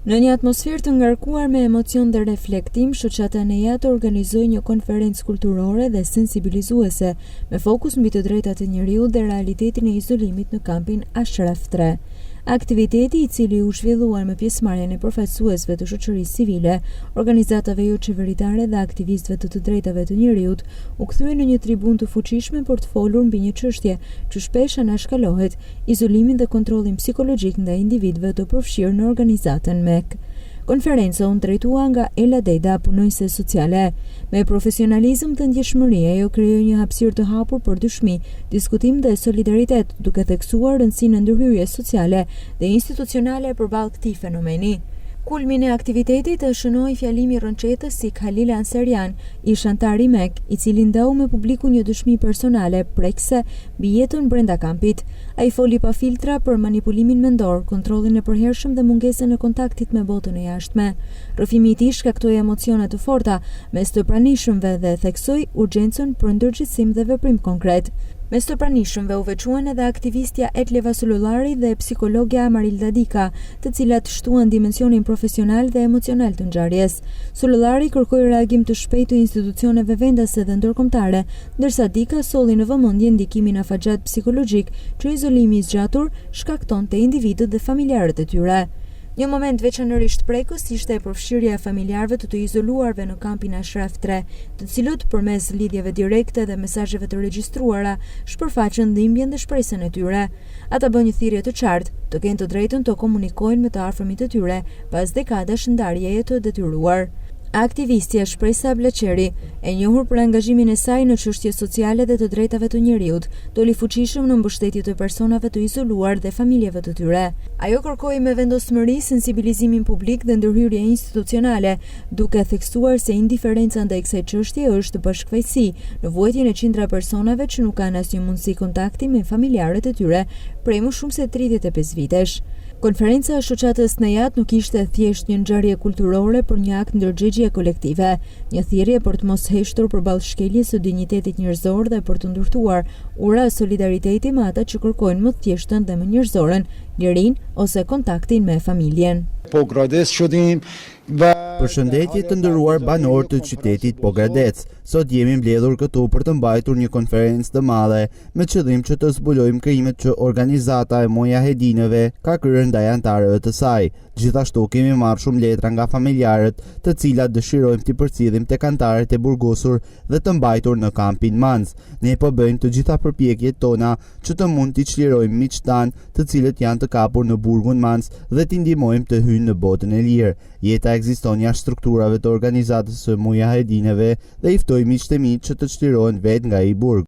Në një atmosferë të ngarkuar me emocion dhe reflektim, shoqata Nejat organizoi një konferencë kulturore dhe sensibilizuese me fokus mbi të drejtat e njeriut dhe realitetin e izolimit në kampin Ashraf 3. Aktiviteti, i cili u zhvilluar me pjesëmarrjen e përfaqësuesve të shoqërisë civile, organizatave jo qeveritare dhe aktivistëve të drejtave të njeriut, u kthye në një tribunë të fuqishme për të folur mbi një çështje që shpesh anashkalohet: izolimin dhe kontrollin psikologjik ndaj individëve të përfshirë në organizatën MEK. Konferenca u drejtua nga Ela Deda, punonjëse sociale. Me profesionalizëm dhe ndjeshmëri, ajo krijoi një hapësirë të hapur për dyshmi, diskutim dhe solidaritet, duke theksuar rëndësinë e ndërhyrjes sociale dhe institucionale përballë këtij fenomeni. Kulmin e aktivitetit e shënoi fjalimi i rënçetës si Khalil Ansarian, ish antar i MEK, i cili ndau me publiku një dëshmi personale prekse mbi jetën brenda kampit. Ai foli pa filtra për manipulimin mendor, kontrollin e përhershëm dhe mungesën e kontaktit me botën e jashtme. Rrëfimi i tij shkaktoi emocione të forta mes të pranishmëve dhe theksoi urgjencën për ndërgjegjësim dhe veprim konkret. Mes të pranishmëve u veçuan edhe aktivistja Etleva Sulullari dhe psikologja Marilda Dika, të cilat shtuan dimensionin profesional dhe emocional të ngjarjes. Sulullari kërkoi reagim të shpejtë të institucioneve vendase dhe ndërkombëtare, ndërsa Dika solli në vëmendje ndikimin afatgjat psikologjik që izolimi i zgjatur shkakton te individët dhe familjarët e tyre. Një moment veçanërisht prekës ishte e përfshirja e familjarëve të izoluarve në kampin Ashraf 3, të cilët përmes lidhjeve direkte dhe mesazheve të regjistruara shpërfaqën dhimbjen dhe shpresën e tyre. Ata bën një thirrje të qartë, të kenë të drejtën të komunikojnë me të afërmit të tyre pas dekadash ndarjeje të detyruar. Aktivistja Shpresa Bleqeri, e njohur për angazhimin e saj në çështje sociale dhe të drejtave të njeriut, doli fuqishëm në mbështetje të personave të izoluar dhe familjeve të tyre. Ajo kërkoi me vendosmëri sensibilizimin publik dhe ndërhyrje institucionale, duke theksuar se indiferenca ndaj kësaj çështje është bashkëfaqësi në vuajtjen e qindra personave që nuk kanë asnjë mundësi kontakti me familjarët e tyre prej më shumë se 35 vitesh. Konferenca e shoqatës Nejat nuk ishte thjesht një ngjarje kulturore, por një akt ndërgjegjje kolektive, një thirrje për të mos heshtur përballë shkeljes së dinjitetit njerëzor dhe për të ndërtuar ura solidariteti me ata që kërkojnë më thjeshtën dhe më njerëzoren, lirinë ose kontaktin me familjen. Përshëndetje të nderuar banor të qytetit Pogradec. Sot jemi mbledhur këtu për të mbajtur një konferencë të madhe me qëllim që të zbulojmë krimet që organizata e Mujahedinëve ka kryer ndaj antarëve të saj. Gjithashtu kemi marrë shumë letra nga familjarët, të cilat dëshirojmë t'i përcjellim tek antarët e burgosur dhe të mbajtur në kampin Manz. Ne po bëjmë të gjitha përpjekjet tona që të mund t'i çlirojmë miqtan të cilët janë të kapur në burgun Manz dhe t'i ndihmojmë të hyjnë në botën e lirë. Jeta ekziston jashtë strukturave të organizatës së Mujahedinëve dhe i ftoj miqtë e mi që të çlirohen vetë nga ai burg.